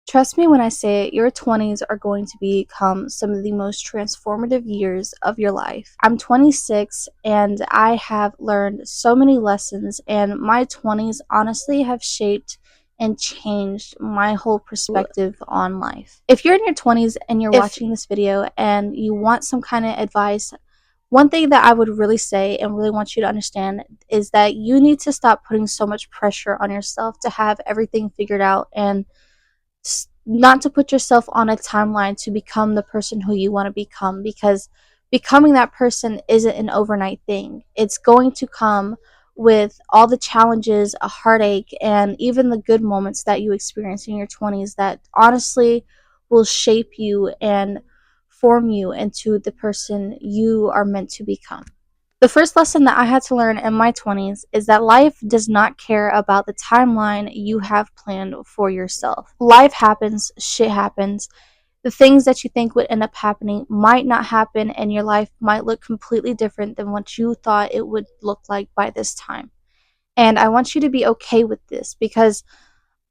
Trust me when I say it, your 20s are going to become some of the most transformative years of your life. I'm 26 and I have learned so many lessons, and my 20s honestly have shaped and changed my whole perspective on life. If you're in your 20s and you're watching this video and you want some kind of advice, one thing that I would really say and really want you to understand is that you need to stop putting so much pressure on yourself to have everything figured out, and not to put yourself on a timeline to become the person who you want to become, because becoming that person isn't an overnight thing. It's going to come with all the challenges, a heartache, and even the good moments that you experience in your 20s that honestly will shape you and form you into the person you are meant to become. The first lesson that I had to learn in my 20s is that life does not care about the timeline you have planned for yourself. Life happens, shit happens. The things that you think would end up happening might not happen, and your life might look completely different than what you thought it would look like by this time. And I want you to be okay with this, because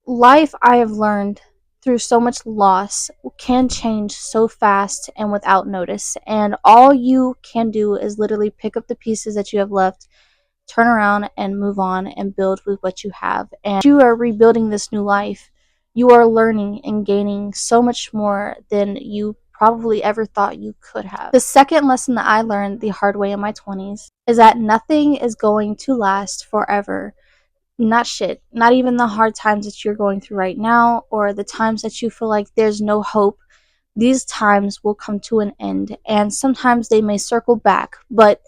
life, I have learned through so much loss, can change so fast and without notice. And all you can do is literally pick up the pieces that you have left, turn around and move on and build with what you have. And you are rebuilding this new life. You are learning and gaining so much more than you probably ever thought you could have. The second lesson that I learned the hard way in my 20s is that nothing is going to last forever. Not shit. Not even the hard times that you're going through right now, or the times that you feel like there's no hope. These times will come to an end, and sometimes they may circle back, but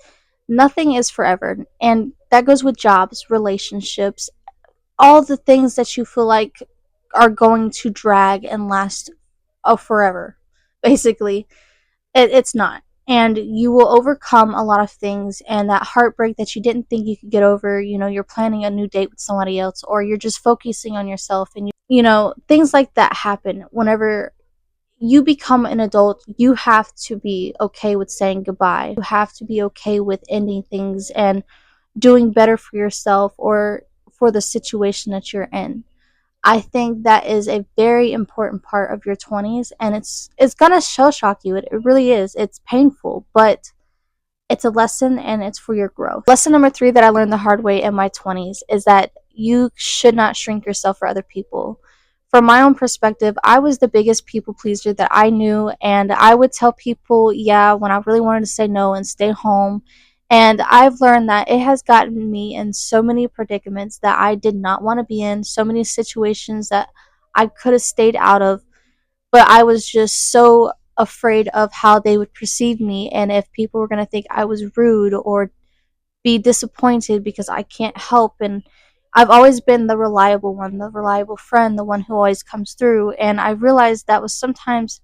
nothing is forever. And that goes with jobs, relationships, all the things that you feel like are going to drag and last forever. Basically, it's not. And you will overcome a lot of things, and that heartbreak that you didn't think you could get over, you're planning a new date with somebody else, or you're just focusing on yourself, and things like that happen. Whenever you become an adult, you have to be okay with saying goodbye. You have to be okay with ending things and doing better for yourself or for the situation that you're in. I think that is a very important part of your 20s, and it's gonna shell shock you. It really is. It's painful, but it's a lesson and it's for your growth. Lesson number 3 that I learned the hard way in my 20s is that you should not shrink yourself for other people. From my own perspective, I was the biggest people pleaser that I knew, and I would tell people, yeah, when I really wanted to say no and stay home. And I've learned that it has gotten me in so many predicaments that I did not want to be in, so many situations that I could have stayed out of, but I was just so afraid of how they would perceive me, and if people were going to think I was rude or be disappointed because I can't help. And I've always been the reliable one, the reliable friend, the one who always comes through, and I realized that was sometimes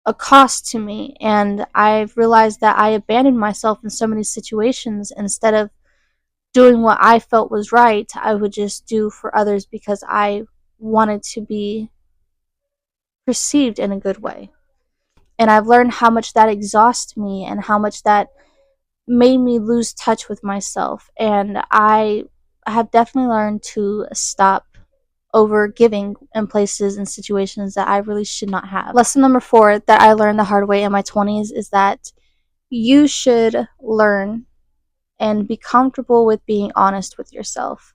a cost to me, and I've realized that I abandoned myself in so many situations. Instead of doing what I felt was right, I would just do for others because I wanted to be perceived in a good way. And I've learned how much that exhausts me and how much that made me lose touch with myself. And I have definitely learned to stop over giving in places and situations that I really should not have. Lesson number 4 that I learned the hard way in my 20s is that you should learn and be comfortable with being honest with yourself.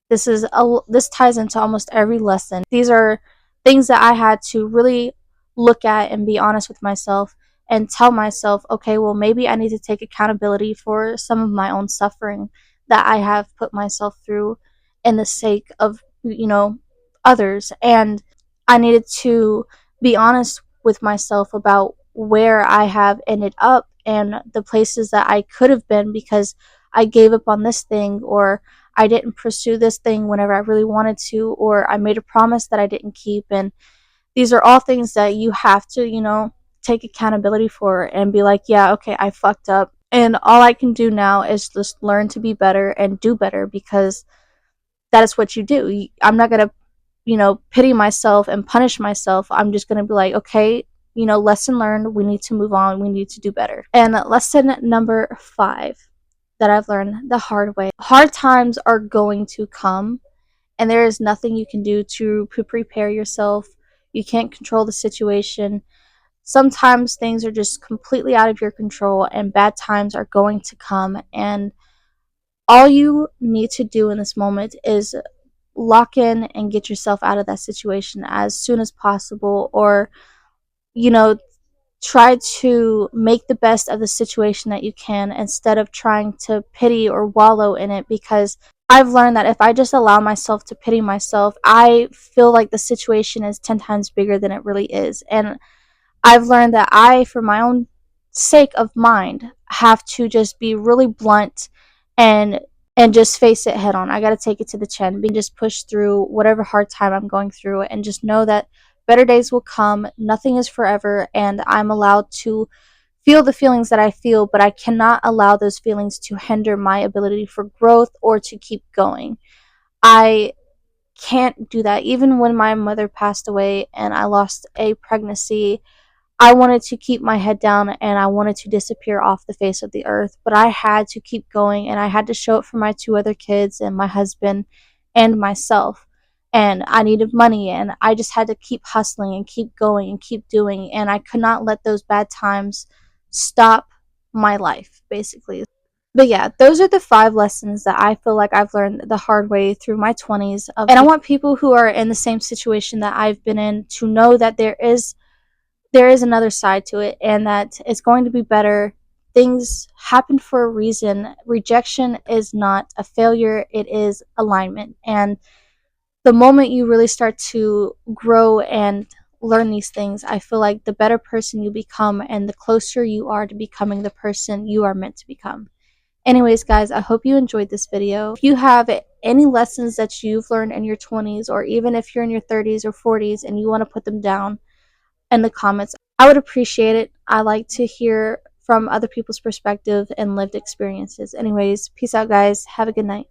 This ties into almost every lesson. These are things that I had to really look at and be honest with myself and tell myself, okay, well, maybe I need to take accountability for some of my own suffering that I have put myself through in the sake of, others. And I needed to be honest with myself about where I have ended up and the places that I could have been because I gave up on this thing, or I didn't pursue this thing whenever I really wanted to, or I made a promise that I didn't keep. And these are all things that you have to, take accountability for and be like, yeah, okay, I fucked up. And all I can do now is just learn to be better and do better, because that is what you do. I'm not going to, pity myself and punish myself. I'm just going to be like, okay, lesson learned. We need to move on. We need to do better. And lesson number 5 that I've learned the hard way: hard times are going to come, and there is nothing you can do to prepare yourself. You can't control the situation. Sometimes things are just completely out of your control, and bad times are going to come. And all you need to do in this moment is lock in and get yourself out of that situation as soon as possible, or, you know, try to make the best of the situation that you can instead of trying to pity or wallow in it, because I've learned that if I just allow myself to pity myself, I feel like the situation is 10 times bigger than it really is. And I've learned that I, for my own sake of mind, have to just be really blunt and just face it head on. I got to take it to the chin, be just push through whatever hard time I'm going through, and just know that better days will come. Nothing is forever, and I'm allowed to feel the feelings that I feel, but I cannot allow those feelings to hinder my ability for growth or to keep going. I can't do that. Even when my mother passed away and I lost a pregnancy, I wanted to keep my head down and I wanted to disappear off the face of the earth, but I had to keep going, and I had to show it for my two other kids and my husband and myself. And I needed money, and I just had to keep hustling and keep going and keep doing, and I could not let those bad times stop my life, basically. But yeah, those are the 5 lessons that I feel like I've learned the hard way through my 20s. And I want people who are in the same situation that I've been in to know that there is another side to it, and that it's going to be better. Things happen for a reason. Rejection is not a failure, it is alignment. And the moment you really start to grow and learn these things, I feel like the better person you become and the closer you are to becoming the person you are meant to become. Anyways, guys, I hope you enjoyed this video. If you have any lessons that you've learned in your 20s, or even if you're in your 30s or 40s and you want to put them down in the comments, I would appreciate it. I like to hear from other people's perspective and lived experiences. Anyways, peace out, guys. Have a good night.